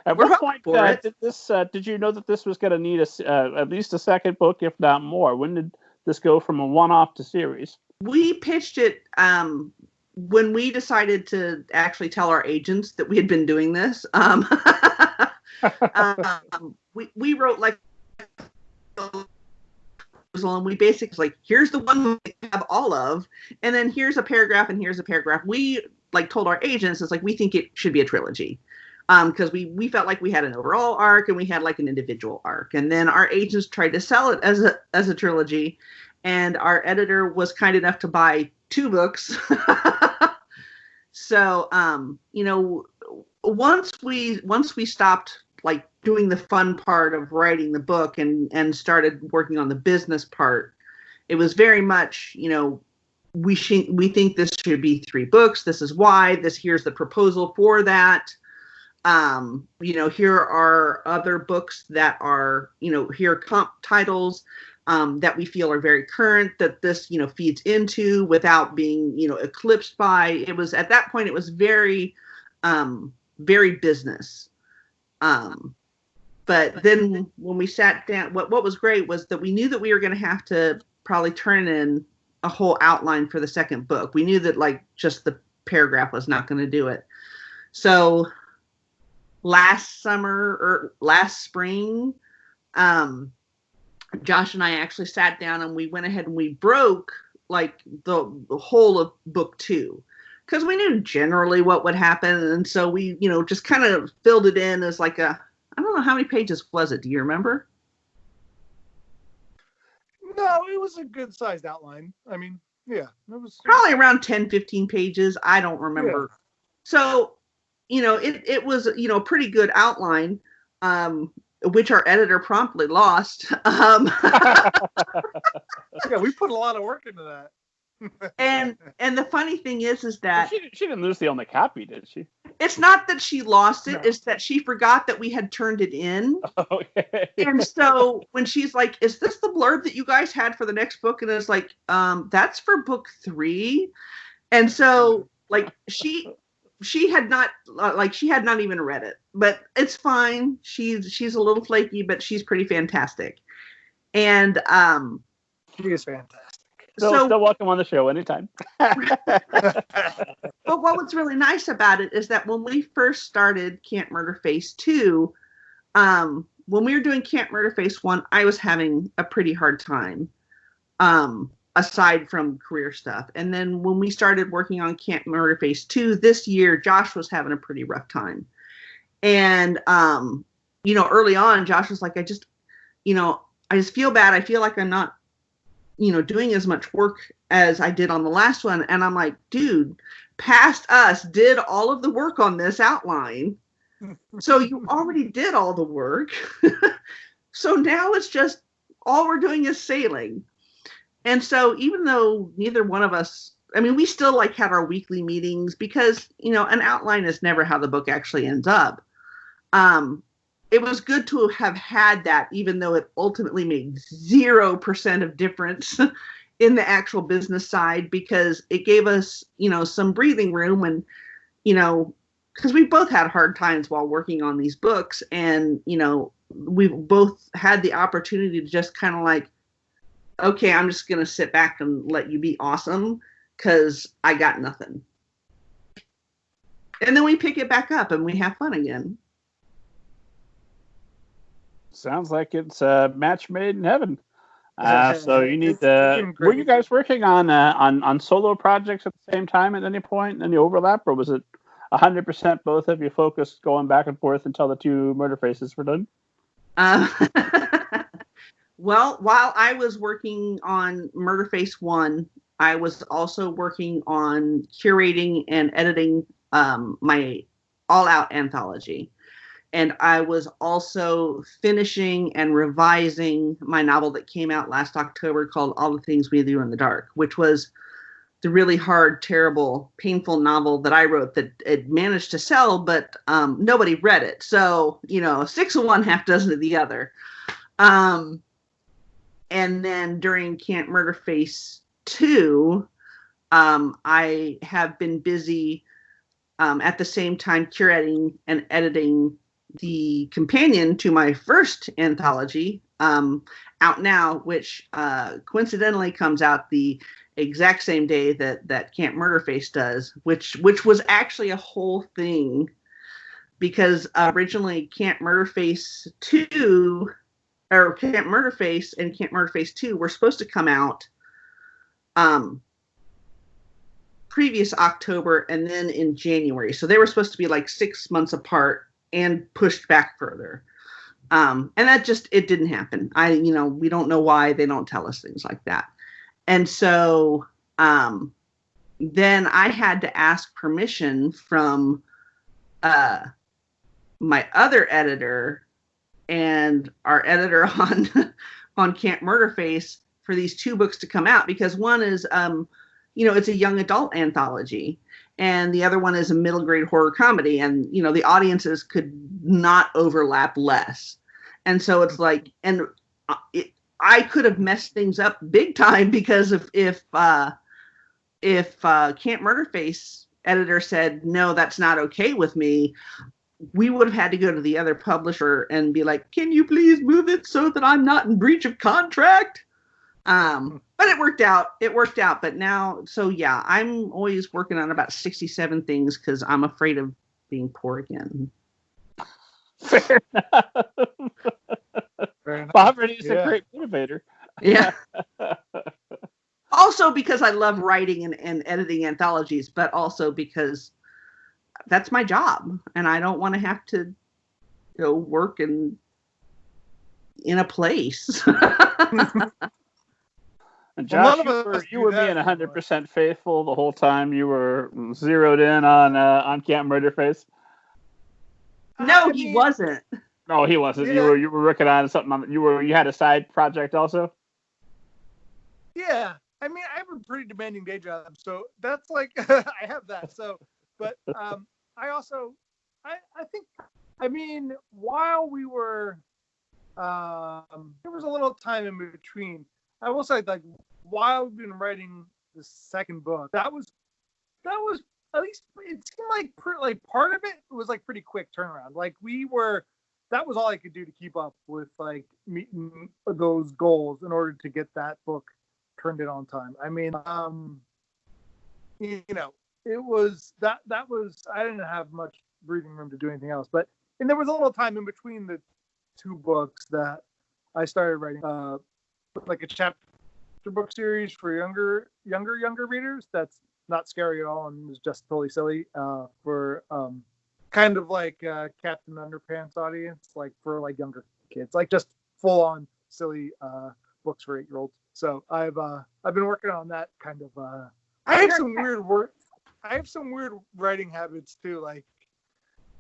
At We're what hoping point for it. did you know that this was going to need at least a second book, if not more? When did this go from a one-off to series? We pitched it when we decided to actually tell our agents that we had been doing this. We wrote like, and we basically like, here's the one we have all of, and then here's a paragraph and here's a paragraph. We like told our agents, it's like, we think it should be a trilogy. Because we felt like we had an overall arc and we had like an individual arc. And then our agents tried to sell it as a trilogy. And our editor was kind enough to buy 2 books. So, once we stopped like doing the fun part of writing the book and started working on the business part, it was very much, we think this should be 3 books. This is why. Here's the proposal for that. Here are other books that are, here are comp titles that we feel are very current, that this, feeds into without being, eclipsed by. It was at that point, it was very, very business. But then when we sat down, what was great was that we knew that we were going to have to probably turn in a whole outline for the second book. We knew that like just the paragraph was not going to do it. So last spring, Josh and I actually sat down and we went ahead and we broke like the whole of book 2, because we knew generally what would happen. And so we, just kind of filled it in as like I don't know, how many pages was it? Do you remember? No, it was a good sized outline. I mean, yeah, it was probably around 10, 15 pages. I don't remember. Yeah. So, it was, a pretty good outline, which our editor promptly lost. Yeah, we put a lot of work into that. and the funny thing is that she didn't lose the only copy, did she? It's not that she lost it; No. it's that she forgot that we had turned it in. Oh, yeah. And so when she's like, "Is this the blurb that you guys had for the next book?" and it's like, "That's for book 3," and so like she had not even read it, but it's fine. She's a little flaky, but she's pretty fantastic, and she is fantastic. So still welcome on the show anytime. But what was really nice about it is that when we first started Camp Murderface 2, when we were doing Camp Murderface 1, I was having a pretty hard time, aside from career stuff. And then when we started working on Camp Murderface 2 this year, Josh was having a pretty rough time. And, early on, Josh was like, I just feel bad. I feel like I'm not, doing as much work as I did on the last one. And I'm like, dude, past us did all of the work on this outline. So you already did all the work. So now it's just, all we're doing is sailing. And so even though neither one of us, we still like had our weekly meetings because, an outline is never how the book actually ends up. It was good to have had that, even though it ultimately made 0% of difference in the actual business side, because it gave us, some breathing room and, because we both had hard times while working on these books. And, we both had the opportunity to just kind of like, okay, I'm just going to sit back and let you be awesome because I got nothing. And then we pick it back up and we have fun again. Sounds like it's a match made in heaven. So you need to. Were you guys working on solo projects at the same time at any point? Any overlap, or was it 100% both of you focused going back and forth until the 2 murder faces were done? Well, while I was working on Murderface 1, I was also working on curating and editing my all-out anthology. And I was also finishing and revising my novel that came out last October called All the Things We Do in the Dark, which was the really hard, terrible, painful novel that I wrote that it managed to sell, but nobody read it. So, 6 of one, half dozen of the other. And then during Camp Murderface 2, I have been busy at the same time curating and editing the companion to my first anthology, out now, which coincidentally comes out the exact same day that Camp Murderface does, which was actually a whole thing, because originally Camp Murderface 2 or Camp Murderface and Camp Murderface 2 were supposed to come out previous October and then in January. So they were supposed to be like 6 months apart and pushed back further. And that it didn't happen. We don't know why. They don't tell us things like that. And so then I had to ask permission from my other editor and our editor on Camp Murderface for these 2 books to come out, because one is, it's a young adult anthology, and the other one is a middle grade horror comedy, and the audiences could not overlap less. And so it's like, I could have messed things up big time, because if Camp Murderface editor said no, that's not okay with me, we would have had to go to the other publisher and be like, can you please move it so that I'm not in breach of contract? But it worked out. But now, so yeah, I'm always working on about 67 things because I'm afraid of being poor again. Fair enough. Poverty is a great motivator. Yeah. Also because I love writing and editing anthologies, but also because that's my job, and I don't want to have to work in a place. And Josh, you were being 100% faithful the whole time. You were zeroed in on Camp Murderface. No, he wasn't. No, he wasn't. Yeah. You were working on something. You had a side project also. Yeah, I mean, I have a pretty demanding day job, so that's like I have that. So, but I also, I think, I mean, while we were, there was a little time in between. I will say, like, while we've been writing the second book, that was at least, it seemed like part of it was like pretty quick turnaround. Like that was all I could do to keep up with like meeting those goals in order to get that book turned in on time. I mean, it was that was, I didn't have much breathing room to do anything else, and there was a little time in between the 2 books that I started writing, like a chapter book series for younger readers that's not scary at all and is just totally silly, for kind of like Captain Underpants audience, like for like younger kids, like just full on silly books for 8-year-olds. So I've been working on that kind of. I have some weird writing habits too, like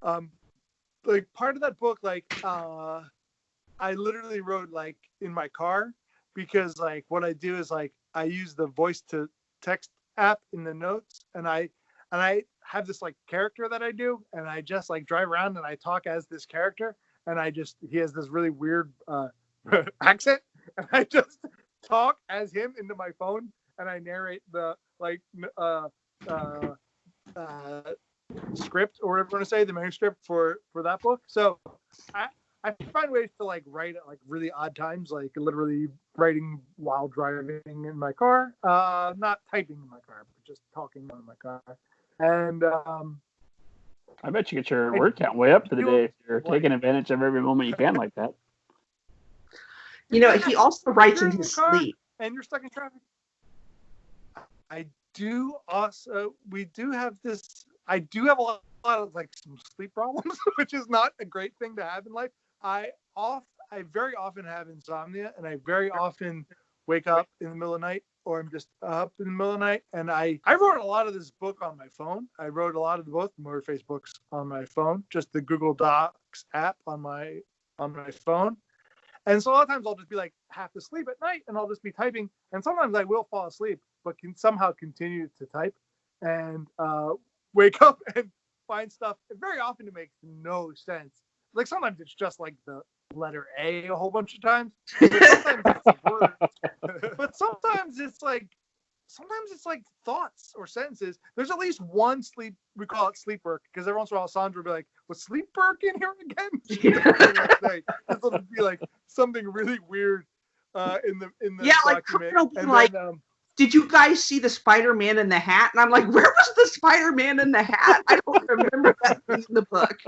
part of that book, like I literally wrote like in my car, because like what I do is like I use the voice to text app in the notes, and I have this like character that I do, and I just like drive around and I talk as this character, and he has this really weird accent, and I just talk as him into my phone, and I narrate the like script, or whatever you want to say, the manuscript for that book. So I find ways to like write at like really odd times, like literally writing while driving in my car, not typing in my car, but just talking in my car. And I bet you get your word count way up for the day if you're taking advantage of every moment you can like that. He also writes in his sleep. And you're stuck in traffic. I do also. We do have this. I do have a lot of like some sleep problems, which is not a great thing to have in life. I very often have insomnia, and I very often wake up in the middle of the night, or I'm just up in the middle of the night. And I wrote a lot of this book on my phone. I wrote a lot of both Murderface books on my phone, just the Google Docs app on my phone. And so a lot of times I'll just be like half asleep at night, and I'll just be typing. And sometimes I will fall asleep, but can somehow continue to type and wake up and find stuff. And very often it makes no sense. Like sometimes it's just like the letter A a whole bunch of times. But sometimes it's words. But sometimes it's like sometimes it's like thoughts or sentences. There's at least one we call it sleep work, because every once in a while Saundra will be like, was sleep work in here again? It'll be like something really weird in the document. Like, and like, then, did you guys see the Spider-Man in the hat? And I'm like, where was the Spider-Man in the hat? I don't remember that in the book.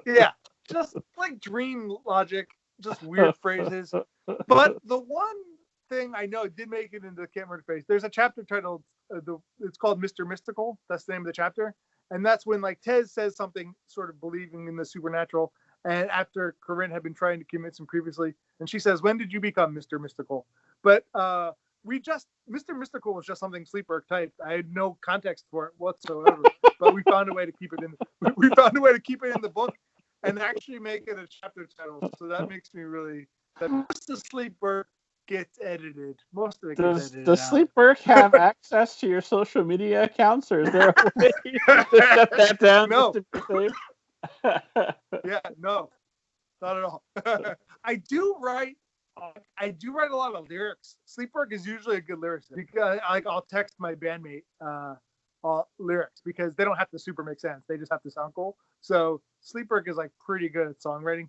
Yeah, just like dream logic, just weird phrases. But the one thing I know did make it into the Camp Murderface. There's a chapter titled, it's called Mr. Mystical. That's the name of the chapter. And that's when like Tez says something sort of believing in the supernatural. And after Corinne had been trying to convince him previously, and she says, when did you become Mr. Mystical? But Mr. Mystical was just something sleep work type. I had no context for it whatsoever. But we found a way to keep it in. We found a way to keep it in the book and actually make it a chapter title. So that makes me really. That most of the sleep work gets edited. Most of it gets edited. Does sleep work have access to your social media accounts, or is there a way to shut that down? No. Yeah, no, not at all. I do write a lot of lyrics. Sleep work is usually a good lyricist, because I'll text my bandmate lyrics, because they don't have to super make sense. They just have to sound cool. So sleep work is like pretty good at songwriting.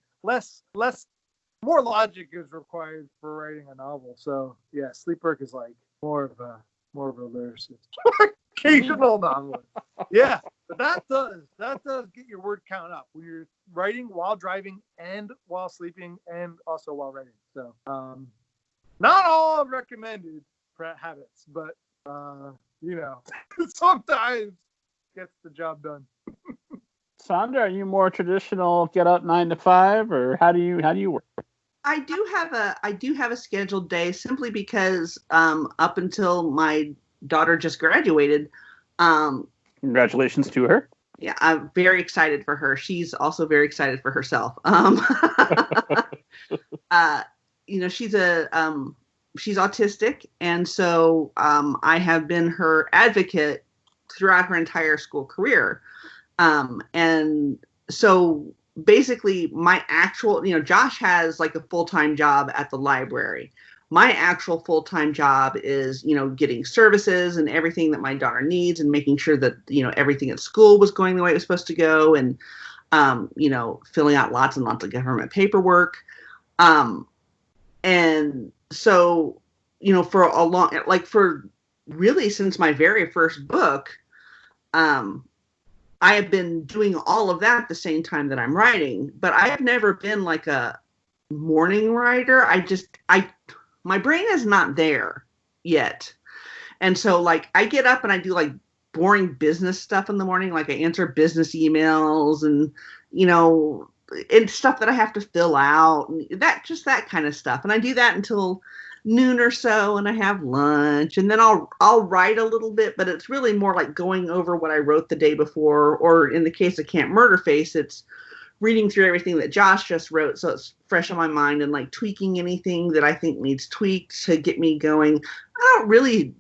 More logic is required for writing a novel. So yeah, sleep work is like more of a lyricist. Occasional novelist. Yeah, but that does get your word count up when you're writing while driving and while sleeping and also while writing. So not all recommended habits, but sometimes gets the job done. Saundra, are you more traditional get up 9 to 5, or how do you work? I do have a scheduled day, simply because up until my daughter just graduated. Congratulations to her. Yeah, I'm very excited for her. She's also very excited for herself. She's autistic, and so I have been her advocate throughout her entire school career. And so basically my actual, Josh has like a full-time job at the library. My actual full-time job is, getting services and everything that my daughter needs, and making sure that, everything at school was going the way it was supposed to go, and, filling out lots and lots of government paperwork. And so, for really since my very first book, I have been doing all of that at the same time that I'm writing, but I have never been like a morning writer. My brain is not there yet. And so like I get up and I do like boring business stuff in the morning. Like I answer business emails and, and stuff that I have to fill out, and that kind of stuff. And I do that until noon or so, and I have lunch, and then I'll write a little bit, but it's really more like going over what I wrote the day before, or in the case of Camp Murderface, it's reading through everything that Josh just wrote, so it's fresh on my mind, and like tweaking anything that I think needs tweaked to get me going. I don't really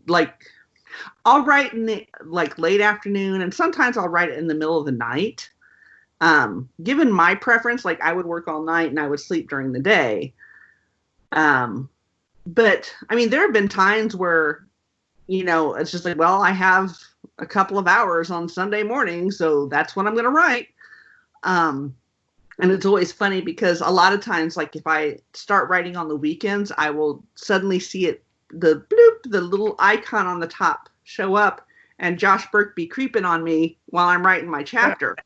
I'll write in the late afternoon, and sometimes I'll write it in the middle of the night. Given my preference, I would work all night and I would sleep during the day. But I mean, there have been times where, it's just like, well, I have a couple of hours on Sunday morning, so that's when I'm going to write. And it's always funny because a lot of times, if I start writing on the weekends, I will suddenly see the little icon on the top show up, and Josh Berk be creeping on me while I'm writing my chapter.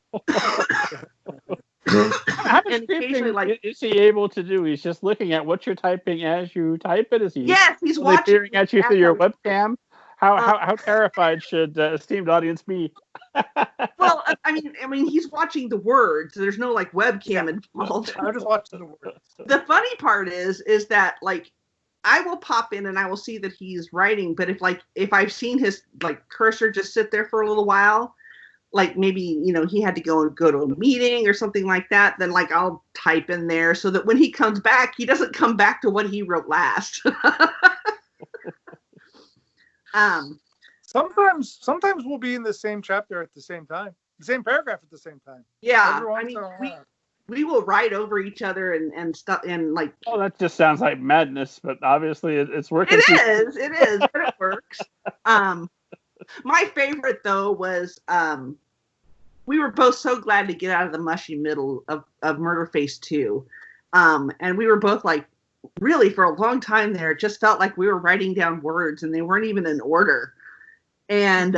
How much creeping is he able to do? He's just looking at what you're typing as you type it? Is he? Yes, he's watching. Peering at you through your webcam? How terrified should esteemed audience be? Well, I mean, he's watching the words. There's no webcam involved. I'm just watching the words. The funny part is that I will pop in and I will see that he's writing, but if I've seen his cursor just sit there for a little while, maybe he had to go to a meeting or something like that, then I'll type in there so that when he comes back, he doesn't come back to what he wrote last. Sometimes we'll be in the same chapter at the same time, the same paragraph at the same time. Yeah, we will write over each other and stuff and like. Oh, that just sounds like madness, but obviously it's working. It is, but it works. My favorite though was we were both so glad to get out of the mushy middle of Murderface 2, and we were both like, really for a long time there, it just felt like we were writing down words and they weren't even in order, and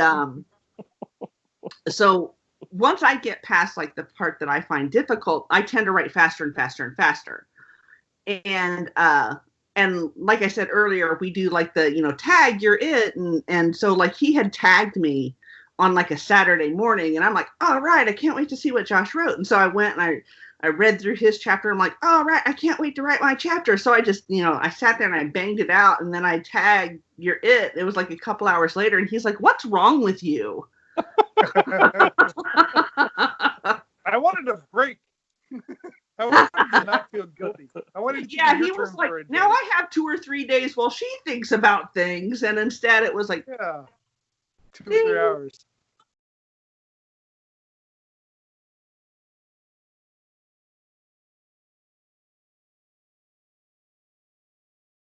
so. Once I get past like the part that I find difficult, I tend to write faster and faster and faster. And like I said earlier, we do like the, tag, you're it. And so like he had tagged me on like a Saturday morning and I'm like, all right, I can't wait to see what Josh wrote. And so I went and I read through his chapter. I'm like, all right, I can't wait to write my chapter. So I just, I sat there and I banged it out and then I tagged you're it. It was like a couple hours later and he's like, what's wrong with you? I wanted a break. I wanted to not feel guilty. I wanted to he was like, now I have 2 or 3 days while she thinks about things, and instead it was like 2 or 3 hours.